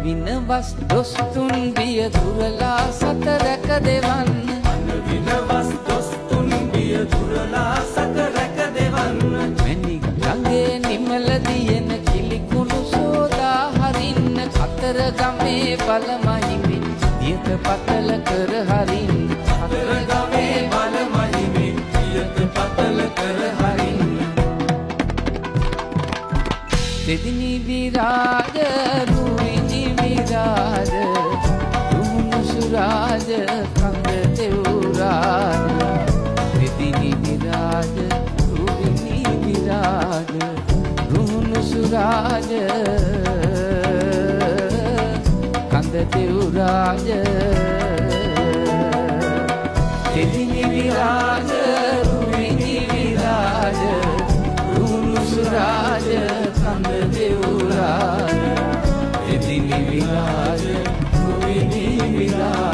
විනවස් දොස්තුන් බිය දුරලා සත රැක දෙවන්න. විනවස් දොස්තුන් බිය දුරලා සත රැක දෙවන්න. මැණික් ගඟේ නිමල දියන කිලිකුණු සෝදා හරින්න. කතර ගමේ බලමහිමි දියත පතල කර හරින්න. කතර ගමේ බලමහිමි දියත පතල කර හරින්න. දෙදිනි විරාජ රුවිනි විරාජ රුහුණු සුරාජ කඳ දෙව්රාජ. දෙදිනි විරාජ රුවිනි විරාජ රුහුණු සුරාජ කඳ දෙව්රාජ. දෙදිනි විරාජ රුවිනි විරාජ රුහුණු සුරාජ කඳ දෙව්රාජ. දෙදිනි විරාජ රුවිනි විරාජ